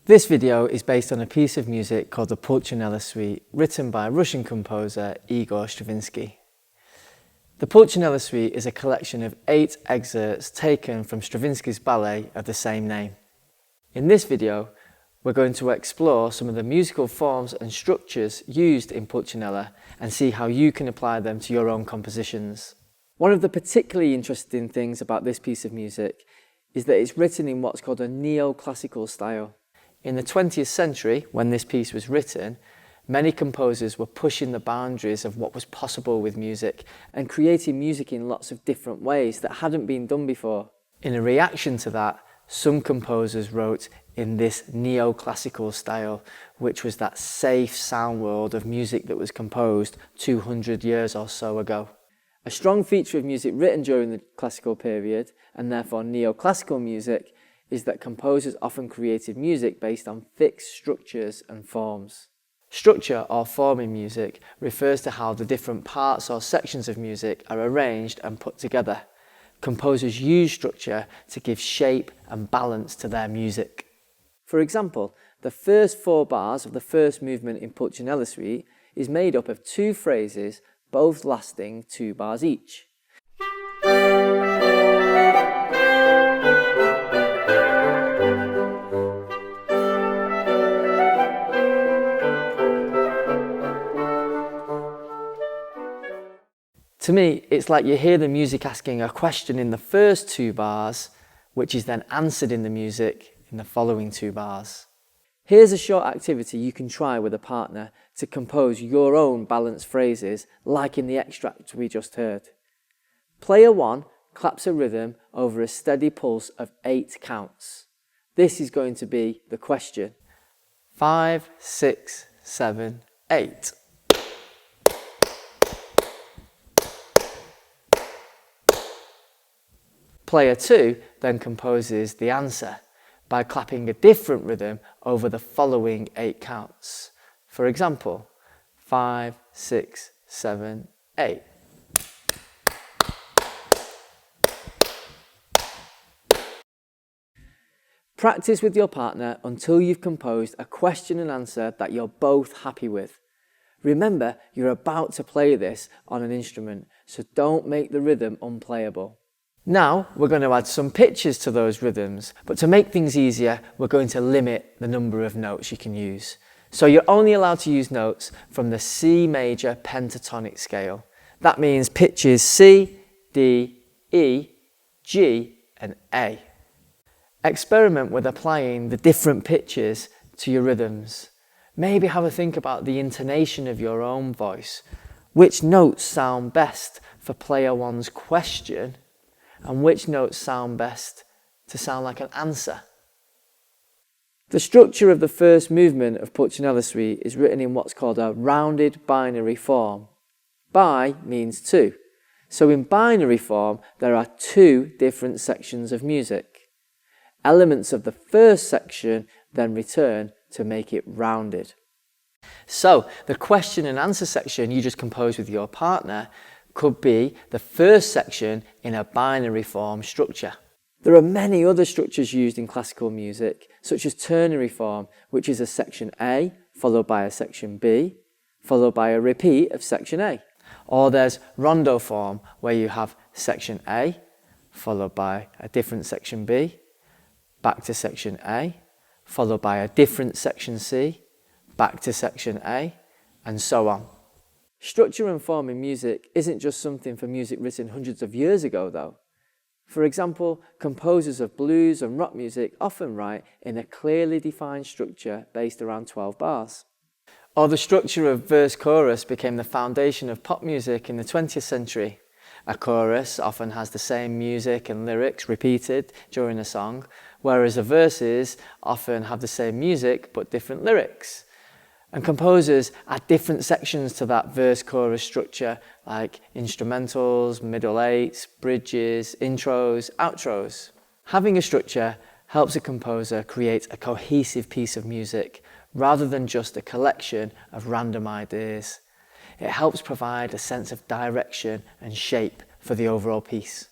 This video is based on a piece of music called the Pulcinella Suite, written by Russian composer Igor Stravinksy. The Pulcinella Suite is a collection of 8 excerpts taken from Stravinsky's ballet of the same name. In this video, we're going to explore some of the musical forms and structures used in Pulcinella and see how you can apply them to your own compositions. One of the particularly interesting things about this piece of music is that it's written in what's called a neoclassical style. In the 20th century, when this piece was written, many composers were pushing the boundaries of what was possible with music and creating music in lots of different ways that hadn't been done before. In a reaction to that, some composers wrote in this neoclassical style, which was that safe sound world of music that was composed 200 years or so ago. A strong feature of music written during the classical period, and therefore neoclassical music, is that composers often created music based on fixed structures and forms. Structure or form in music refers to how the different parts or sections of music are arranged and put together. Composers use structure to give shape and balance to their music. For example, the first 4 bars of the first movement in Pulcinella Suite is made up of 2 phrases, both lasting 2 bars each. To me, it's like you hear the music asking a question in the first 2 bars, which is then answered in the music in the following 2 bars. Here's a short activity you can try with a partner to compose your own balanced phrases, like in the extract we just heard. Player 1 claps a rhythm over a steady pulse of 8 counts. This is going to be the question. 5, 6, 7, 8. Player 2 then composes the answer by clapping a different rhythm over the following 8 counts. For example, 5, 6, 7, 8. Practice with your partner until you've composed a question and answer that you're both happy with. Remember, you're about to play this on an instrument, so don't make the rhythm unplayable. Now we're going to add some pitches to those rhythms, but to make things easier, we're going to limit the number of notes you can use. So you're only allowed to use notes from the C major pentatonic scale. That means pitches C, D, E, G and A. Experiment with applying the different pitches to your rhythms. Maybe have a think about the intonation of your own voice. Which notes sound best for player 1's question? And which notes sound best to sound like an answer? The structure of the first movement of Pulcinella Suite is written in what's called a rounded binary form. Bi means 2. So in binary form, there are 2 different sections of music. Elements of the first section then return to make it rounded. So the question and answer section you just composed with your partner could be the first section in a binary form structure. There are many other structures used in classical music, such as ternary form, which is a section A followed by a section B, followed by a repeat of section A. Or there's rondo form, where you have section A followed by a different section B, back to section A, followed by a different section C, back to section A, and so on. Structure and form in music isn't just something for music written hundreds of years ago, though. For example, composers of blues and rock music often write in a clearly defined structure based around 12 bars. Or the structure of verse-chorus became the foundation of pop music in the 20th century. A chorus often has the same music and lyrics repeated during a song, whereas the verses often have the same music but different lyrics. And composers add different sections to that verse-chorus structure, like instrumentals, middle eights, bridges, intros, outros. Having a structure helps a composer create a cohesive piece of music, rather than just a collection of random ideas. It helps provide a sense of direction and shape for the overall piece.